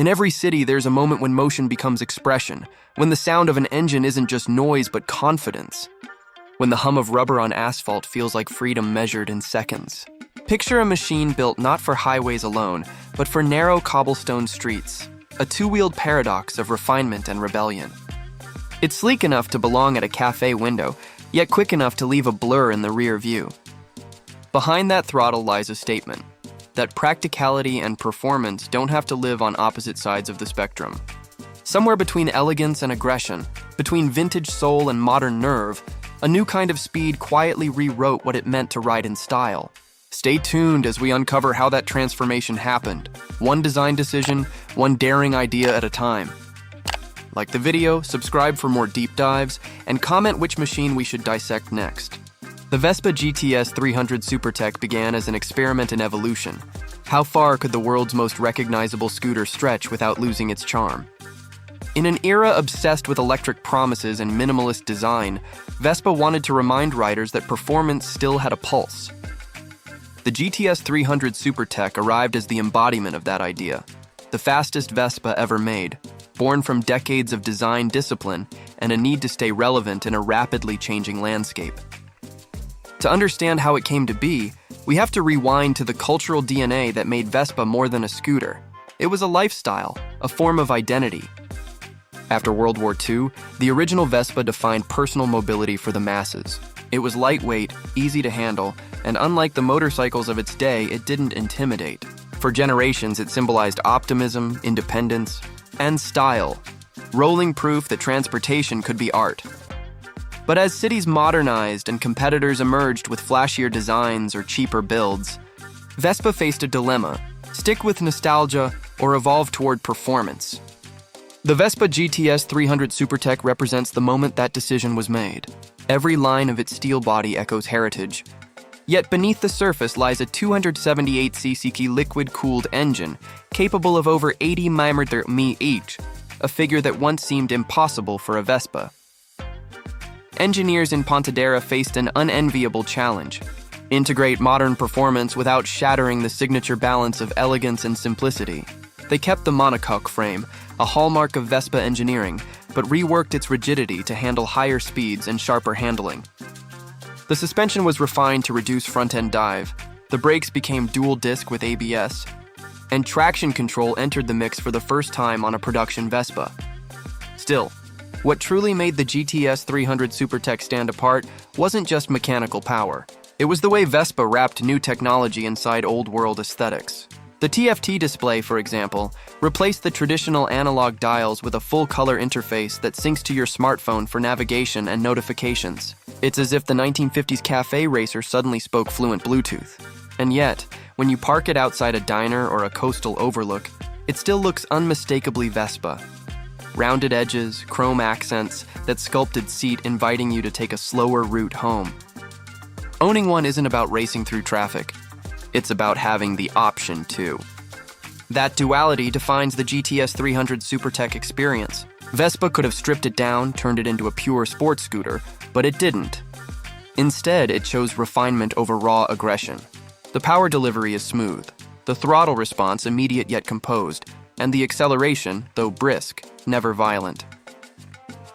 every city, there's a moment when motion becomes expression, when the sound of an engine isn't just noise but confidence, when the hum of rubber on asphalt feels like freedom measured in seconds. Picture a machine built not for highways alone, but for narrow cobblestone streets, a two-wheeled paradox of refinement and rebellion. It's sleek enough to belong at a cafe window, yet quick enough to leave a blur in the rear view. Behind that throttle lies a statement that practicality and performance don't have to live on opposite sides of the spectrum. Somewhere between elegance and aggression, between vintage soul and modern nerve, a new kind of speed quietly rewrote what it meant to ride in style. Stay tuned as we uncover how that transformation happened, one design decision, one daring idea at a time. Like the video, subscribe for more deep dives, and comment which machine we should dissect next. The Vespa GTS 300 SuperTech began as an experiment in evolution. How far could the world's most recognizable scooter stretch without losing its charm? In an era obsessed with electric promises and minimalist design, Vespa wanted to remind riders that performance still had a pulse. The GTS 300 SuperTech arrived as the embodiment of that idea, the fastest Vespa ever made, born from decades of design discipline and a need to stay relevant in a rapidly changing landscape. To understand how it came to be, we have to rewind to the cultural DNA that made Vespa more than a scooter. It was a lifestyle, a form of identity. After World War II, the original Vespa defined personal mobility for the masses. It was lightweight, easy to handle, and unlike the motorcycles of its day, it didn't intimidate. For generations, it symbolized optimism, independence, and style, rolling proof that transportation could be art. But as cities modernized and competitors emerged with flashier designs or cheaper builds, Vespa faced a dilemma: stick with nostalgia or evolve toward performance. The Vespa GTS 300 SuperTech represents the moment that decision was made. Every line of its steel body echoes heritage. Yet beneath the surface lies a 278cc liquid-cooled engine capable of over 80 mph, a figure that once seemed impossible for a Vespa. Engineers in Pontedera faced an unenviable challenge: integrate modern performance without shattering the signature balance of elegance and simplicity. They kept the monocoque frame, a hallmark of Vespa engineering, but reworked its rigidity to handle higher speeds and sharper handling. The suspension was refined to reduce front-end dive, the brakes became dual-disc with ABS, and traction control entered the mix for the first time on a production Vespa. Still, what truly made the GTS 300 SuperTech stand apart wasn't just mechanical power. It was the way Vespa wrapped new technology inside old-world aesthetics. The TFT display, for example, replaced the traditional analog dials with a full-color interface that syncs to your smartphone for navigation and notifications. It's as if the 1950s cafe racer suddenly spoke fluent Bluetooth. And yet, when you park it outside a diner or a coastal overlook, it still looks unmistakably Vespa. Rounded edges, chrome accents, that sculpted seat inviting you to take a slower route home. Owning one isn't about racing through traffic. It's about having the option to. That duality defines the GTS 300 SuperTech experience. Vespa could have stripped it down, turned it into a pure sports scooter, but it didn't. Instead, it chose refinement over raw aggression. The power delivery is smooth, the throttle response immediate yet composed, and the acceleration, though brisk, never violent.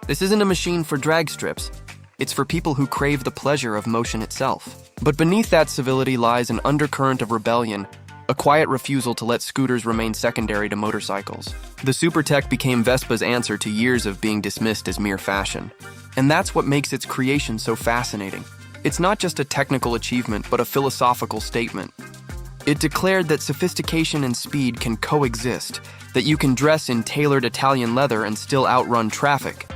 This isn't a machine for drag strips. It's for people who crave the pleasure of motion itself. But beneath that civility lies an undercurrent of rebellion, a quiet refusal to let scooters remain secondary to motorcycles. The SuperTech became Vespa's answer to years of being dismissed as mere fashion. And that's what makes its creation so fascinating. It's not just a technical achievement, but a philosophical statement. It declared that sophistication and speed can coexist, that you can dress in tailored Italian leather and still outrun traffic.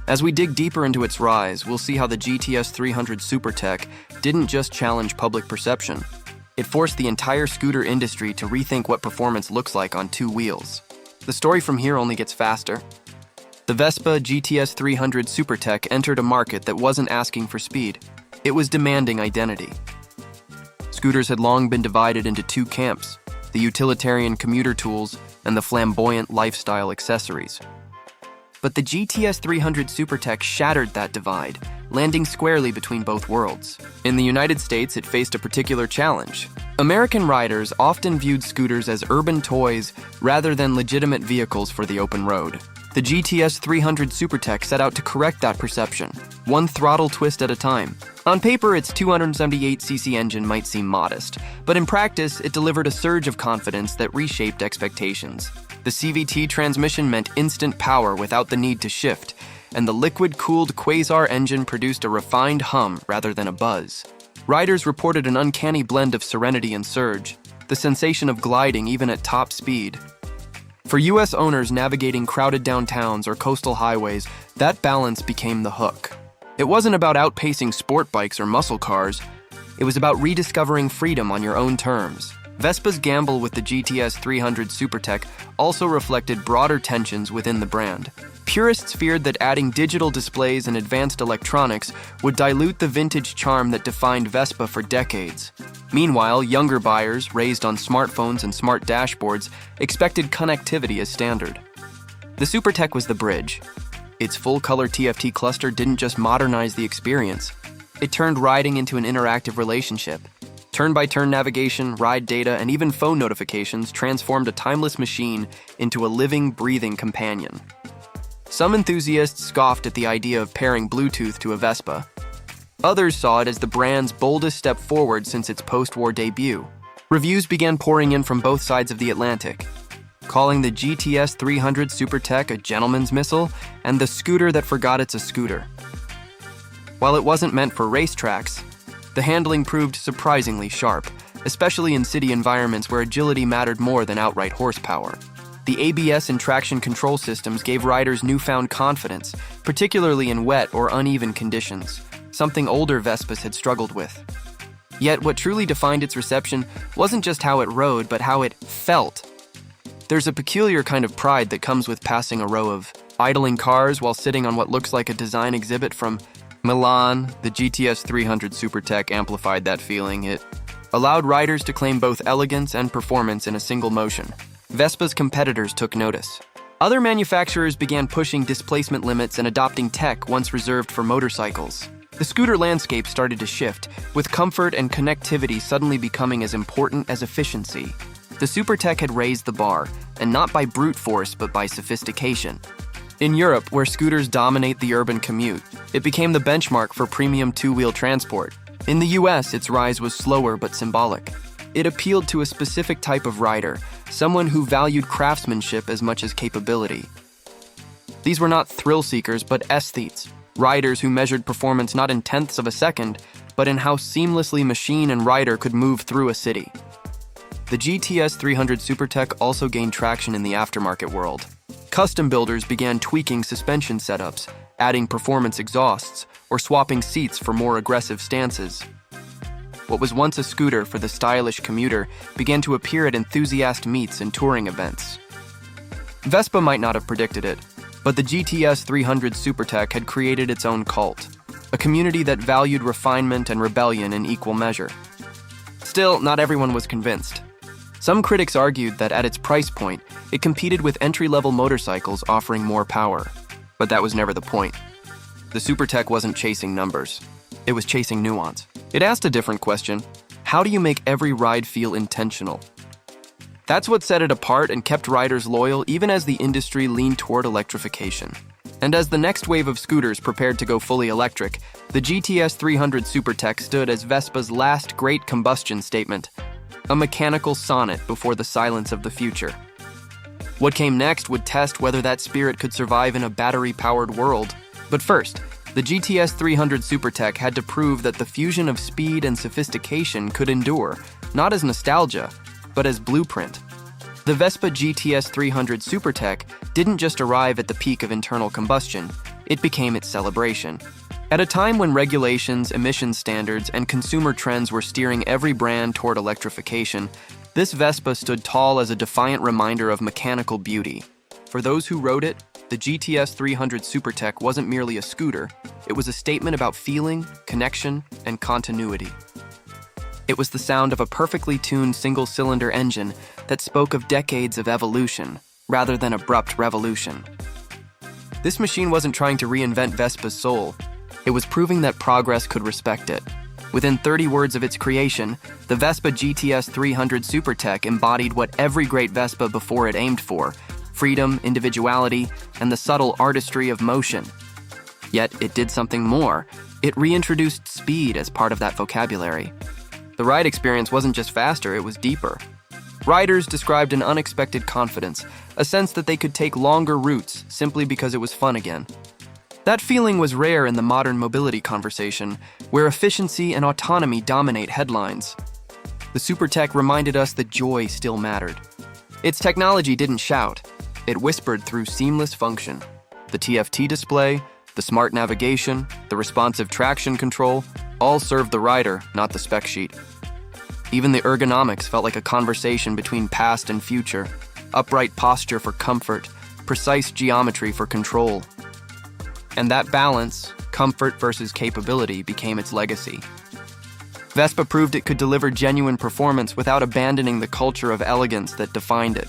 As we dig deeper into its rise, we'll see how the GTS 300 SuperTech didn't just challenge public perception. It forced the entire scooter industry to rethink what performance looks like on two wheels. The story from here only gets faster. The Vespa GTS 300 SuperTech entered a market that wasn't asking for speed. It was demanding identity. Scooters had long been divided into two camps: the utilitarian commuter tools and the flamboyant lifestyle accessories. But the GTS 300 SuperTech shattered that divide, landing squarely between both worlds. In the United States, it faced a particular challenge: American riders often viewed scooters as urban toys rather than legitimate vehicles for the open road. The GTS 300 SuperTech set out to correct that perception, one throttle twist at a time. On paper, its 278cc engine might seem modest, but in practice, it delivered a surge of confidence that reshaped expectations. The CVT transmission meant instant power without the need to shift, and the liquid-cooled Quasar engine produced a refined hum rather than a buzz. Riders reported an uncanny blend of serenity and surge, the sensation of gliding even at top speed. For U.S. owners navigating crowded downtowns or coastal highways, that balance became the hook. It wasn't about outpacing sport bikes or muscle cars. It was about rediscovering freedom on your own terms. Vespa's gamble with the GTS 300 SuperTech also reflected broader tensions within the brand. Purists feared that adding digital displays and advanced electronics would dilute the vintage charm that defined Vespa for decades. Meanwhile, younger buyers, raised on smartphones and smart dashboards, expected connectivity as standard. The SuperTech was the bridge. Its full-color TFT cluster didn't just modernize the experience. It turned riding into an interactive relationship. Turn-by-turn navigation, ride data, and even phone notifications transformed a timeless machine into a living, breathing companion. Some enthusiasts scoffed at the idea of pairing Bluetooth to a Vespa. Others saw it as the brand's boldest step forward since its post-war debut. Reviews began pouring in from both sides of the Atlantic, calling the GTS 300 SuperTech a gentleman's missile and the scooter that forgot it's a scooter. While it wasn't meant for racetracks, the handling proved surprisingly sharp, especially in city environments where agility mattered more than outright horsepower. The ABS and traction control systems gave riders newfound confidence, particularly in wet or uneven conditions, something older Vespas had struggled with. Yet what truly defined its reception wasn't just how it rode, but how it felt. There's a peculiar kind of pride that comes with passing a row of idling cars while sitting on what looks like a design exhibit from Milan. The GTS 300 SuperTech amplified that feeling. It allowed riders to claim both elegance and performance in a single motion. Vespa's competitors took notice. Other manufacturers began pushing displacement limits and adopting tech once reserved for motorcycles. The scooter landscape started to shift, with comfort and connectivity suddenly becoming as important as efficiency. The SuperTech had raised the bar, and not by brute force, but by sophistication. In Europe, where scooters dominate the urban commute, it became the benchmark for premium two-wheel transport. In the US, its rise was slower but symbolic. It appealed to a specific type of rider, someone who valued craftsmanship as much as capability. These were not thrill-seekers, but aesthetes, riders who measured performance not in tenths of a second, but in how seamlessly machine and rider could move through a city. The GTS 300 SuperTech also gained traction in the aftermarket world. Custom builders began tweaking suspension setups, adding performance exhausts, or swapping seats for more aggressive stances. What was once a scooter for the stylish commuter began to appear at enthusiast meets and touring events. Vespa might not have predicted it, but the GTS 300 SuperTech had created its own cult, a community that valued refinement and rebellion in equal measure. Still, not everyone was convinced. Some critics argued that at its price point, it competed with entry-level motorcycles offering more power. But that was never the point. The SuperTech wasn't chasing numbers. It was chasing nuance. It asked a different question: how do you make every ride feel intentional? That's what set it apart and kept riders loyal even as the industry leaned toward electrification. And as the next wave of scooters prepared to go fully electric, the GTS 300 SuperTech stood as Vespa's last great combustion statement, a mechanical sonnet before the silence of the future. What came next would test whether that spirit could survive in a battery-powered world. But first, the GTS 300 SuperTech had to prove that the fusion of speed and sophistication could endure, not as nostalgia, but as blueprint. The Vespa GTS 300 SuperTech didn't just arrive at the peak of internal combustion, it became its celebration. At a time when regulations, emission standards, and consumer trends were steering every brand toward electrification, this Vespa stood tall as a defiant reminder of mechanical beauty. For those who rode it, the GTS 300 SuperTech wasn't merely a scooter, it was a statement about feeling, connection, and continuity. It was the sound of a perfectly tuned single-cylinder engine that spoke of decades of evolution, rather than abrupt revolution. This machine wasn't trying to reinvent Vespa's soul, it was proving that progress could respect it. Within 30 words of its creation, the Vespa GTS 300 SuperTech embodied what every great Vespa before it aimed for: freedom, individuality, and the subtle artistry of motion. Yet it did something more. It reintroduced speed as part of that vocabulary. The ride experience wasn't just faster, it was deeper. Riders described an unexpected confidence, a sense that they could take longer routes simply because it was fun again. That feeling was rare in the modern mobility conversation, where efficiency and autonomy dominate headlines. The SuperTech reminded us that joy still mattered. Its technology didn't shout. It whispered through seamless function. The TFT display, the smart navigation, the responsive traction control, all served the rider, not the spec sheet. Even the ergonomics felt like a conversation between past and future: upright posture for comfort, precise geometry for control. And that balance, comfort versus capability, became its legacy. Vespa proved it could deliver genuine performance without abandoning the culture of elegance that defined it.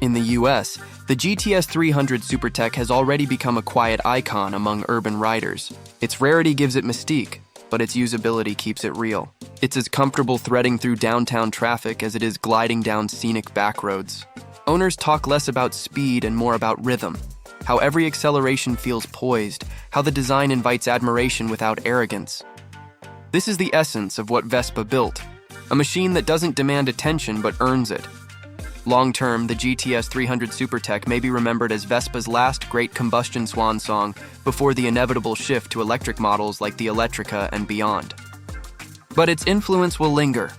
In the US, the GTS 300 SuperTech has already become a quiet icon among urban riders. Its rarity gives it mystique, but its usability keeps it real. It's as comfortable threading through downtown traffic as it is gliding down scenic backroads. Owners talk less about speed and more about rhythm, how every acceleration feels poised, how the design invites admiration without arrogance. This is the essence of what Vespa built, a machine that doesn't demand attention but earns it. Long-term, the GTS 300 SuperTech may be remembered as Vespa's last great combustion swan song before the inevitable shift to electric models like the Electrica and beyond. But its influence will linger.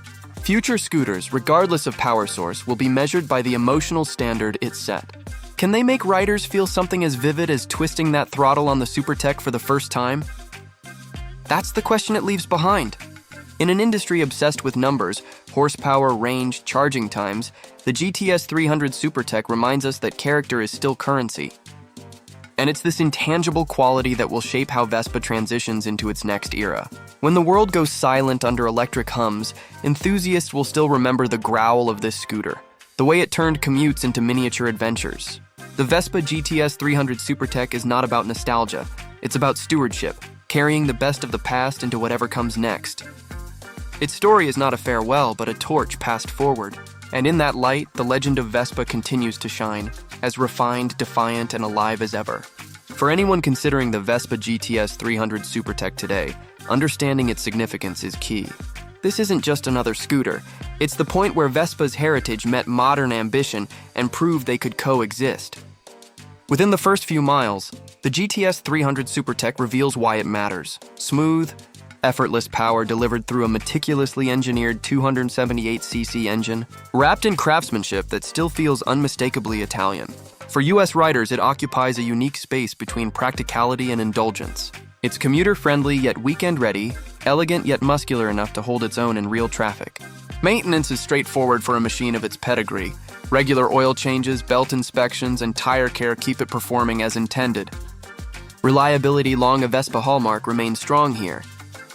Future scooters, regardless of power source, will be measured by the emotional standard it set. Can they make riders feel something as vivid as twisting that throttle on the SuperTech for the first time? That's the question it leaves behind. In an industry obsessed with numbers, horsepower, range, charging times, the GTS 300 SuperTech reminds us that character is still currency. And it's this intangible quality that will shape how Vespa transitions into its next era. When the world goes silent under electric hums, enthusiasts will still remember the growl of this scooter, the way it turned commutes into miniature adventures. The Vespa GTS 300 SuperTech is not about nostalgia. It's about stewardship, carrying the best of the past into whatever comes next. Its story is not a farewell, but a torch passed forward. And in that light, the legend of Vespa continues to shine, as refined, defiant, and alive as ever. For anyone considering the Vespa GTS 300 SuperTech today, understanding its significance is key. This isn't just another scooter. It's the point where Vespa's heritage met modern ambition and proved they could coexist. Within the first few miles, the GTS 300 SuperTech reveals why it matters. Smooth, effortless power delivered through a meticulously engineered 278cc engine, wrapped in craftsmanship that still feels unmistakably Italian. For US riders, it occupies a unique space between practicality and indulgence. It's commuter-friendly yet weekend-ready, elegant yet muscular enough to hold its own in real traffic. Maintenance is straightforward for a machine of its pedigree. Regular oil changes, belt inspections, and tire care keep it performing as intended. Reliability, long a Vespa hallmark, remains strong here.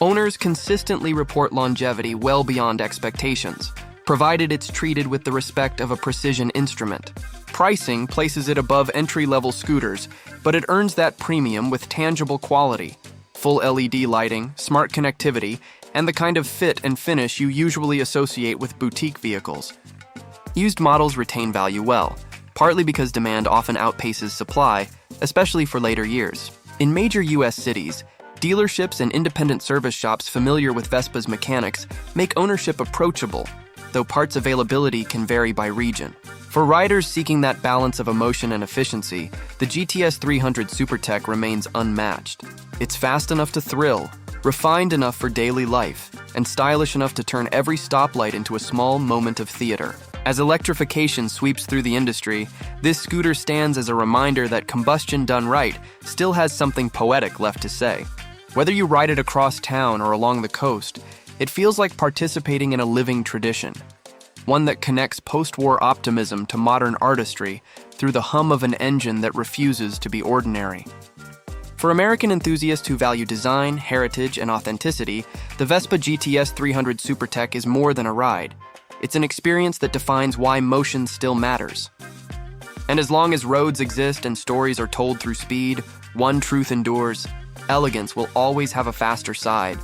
Owners consistently report longevity well beyond expectations, provided it's treated with the respect of a precision instrument. Pricing places it above entry-level scooters, but it earns that premium with tangible quality. Full LED lighting, smart connectivity, and the kind of fit and finish you usually associate with boutique vehicles. Used models retain value well, partly because demand often outpaces supply, especially for later years. In major US cities, dealerships and independent service shops familiar with Vespa's mechanics make ownership approachable, though parts availability can vary by region. For riders seeking that balance of emotion and efficiency, the GTS 300 SuperTech remains unmatched. It's fast enough to thrill, refined enough for daily life, and stylish enough to turn every stoplight into a small moment of theater. As electrification sweeps through the industry, this scooter stands as a reminder that combustion done right still has something poetic left to say. Whether you ride it across town or along the coast, it feels like participating in a living tradition, one that connects post-war optimism to modern artistry through the hum of an engine that refuses to be ordinary. For American enthusiasts who value design, heritage, and authenticity, the Vespa GTS 300 SuperTech is more than a ride. It's an experience that defines why motion still matters. And as long as roads exist and stories are told through speed, one truth endures: elegance will always have a faster side.